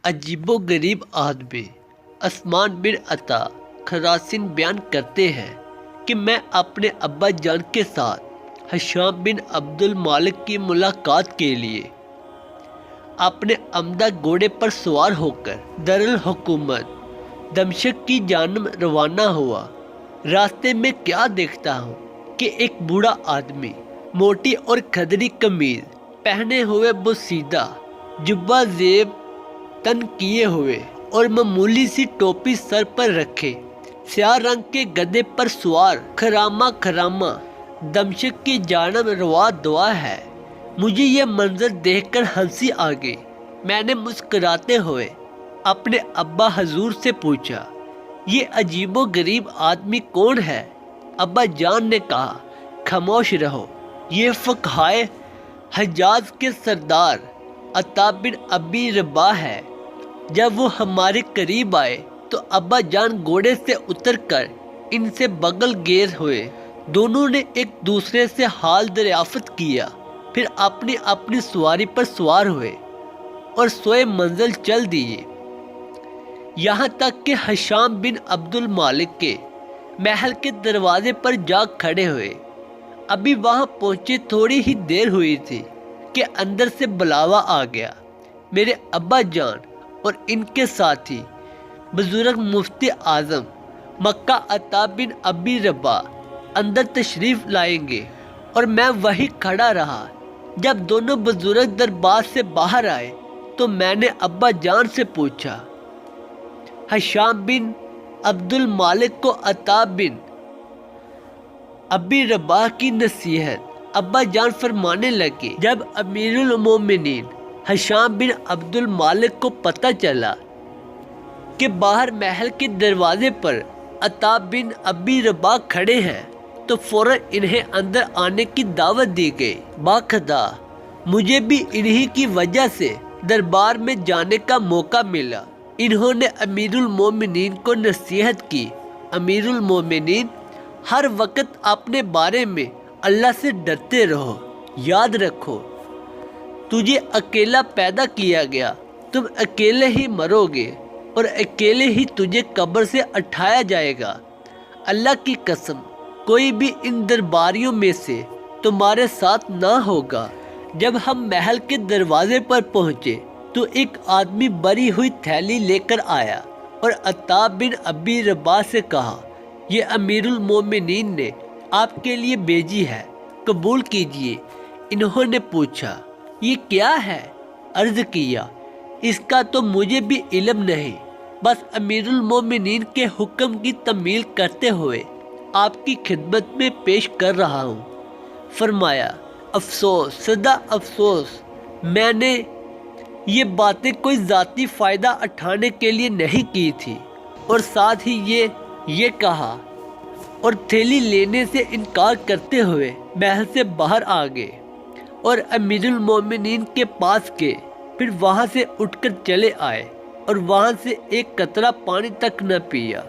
عجیب و غریب آدمی عثمان بن عطا خراسین بیان کرتے ہیں کہ میں اپنے ابا جان کے ساتھ ہشام بن عبد المالک کی ملاقات کے لیے اپنے عمدہ گھوڑے پر سوار ہو کر دارالحکومت دمشق کی جانب روانہ ہوا۔ راستے میں کیا دیکھتا ہوں کہ ایک بوڑھا آدمی موٹی اور کھدری قمیض پہنے ہوئے بوسیدہ جبہ زیب تن کیے ہوئے اور معمولی سی ٹوپی سر پر رکھے سیاہ رنگ کے گدھے پر سوار خرامہ دمشق کی جانب روا دوا ہے۔ مجھے یہ منظر دیکھ کر ہنسی آ گئی۔ میں نے مسکراتے ہوئے اپنے ابا حضور سے پوچھا، یہ عجیب و غریب آدمی کون ہے؟ ابا جان نے کہا، خاموش رہو، یہ فقہائے حجاز کے سردار عطا بن ابی رباح ہے۔ جب وہ ہمارے قریب آئے تو ابا جان گھوڑے سے اتر کر ان سے بغل گیر ہوئے۔ دونوں نے ایک دوسرے سے حال دریافت کیا، پھر اپنی اپنی سواری پر سوار ہوئے اور سوئے منزل چل دیے، یہاں تک کہ ہشام بن عبد المالک کے محل کے دروازے پر جا کھڑے ہوئے۔ ابھی وہاں پہنچے تھوڑی ہی دیر ہوئی تھی کہ اندر سے بلاوا آ گیا۔ میرے ابا جان اور ان کے ساتھی بزرگ مفتی اعظم مکہ عطا بن ابی رباح اندر تشریف لائیں گے اور میں وہیں کھڑا رہا۔ جب دونوں بزرگ دربار سے باہر آئے تو میں نے ابا جان سے پوچھا، ہشام بن عبد المالک کو عطا بن ابی رباح کی نصیحت۔ ابا جان فرمانے لگے، جب امیر المومنین ہشام بن عبد المالک کو پتہ چلا کہ باہر محل کے دروازے پر عطا بن ابی رباح کھڑے ہیں تو فوراً انہیں اندر آنے کی دعوت دی گئی۔ باخدا مجھے بھی انہی کی وجہ سے دربار میں جانے کا موقع ملا۔ انہوں نے امیر المومنین کو نصیحت کی، امیر المومنین، ہر وقت اپنے بارے میں اللہ سے ڈرتے رہو۔ یاد رکھو، تجھے اکیلا پیدا کیا گیا، تم اکیلے ہی مرو گے اور اکیلے ہی تجھے قبر سے اٹھایا جائے گا۔ اللہ کی قسم، کوئی بھی ان درباریوں میں سے تمہارے ساتھ نہ ہوگا۔ جب ہم محل کے دروازے پر پہنچے تو ایک آدمی بری ہوئی تھیلی لے کر آیا اور عطا بن ابی رباح سے کہا، یہ امیر المومنین نے آپ کے لیے بھیجی ہے، قبول کیجئے۔ انہوں نے پوچھا، یہ کیا ہے؟ عرض کیا، اس کا تو مجھے بھی علم نہیں، بس امیر المومنین کے حکم کی تعمیل کرتے ہوئے آپ کی خدمت میں پیش کر رہا ہوں۔ فرمایا، افسوس، صدا افسوس، میں نے یہ باتیں کوئی ذاتی فائدہ اٹھانے کے لیے نہیں کی تھی۔ اور ساتھ ہی یہ کہا اور تھیلی لینے سے انکار کرتے ہوئے محل سے باہر آ گئے اور امیر المومنین کے پاس گئے۔ پھر وہاں سے اٹھ کر چلے آئے اور وہاں سے ایک قطرہ پانی تک نہ پیا۔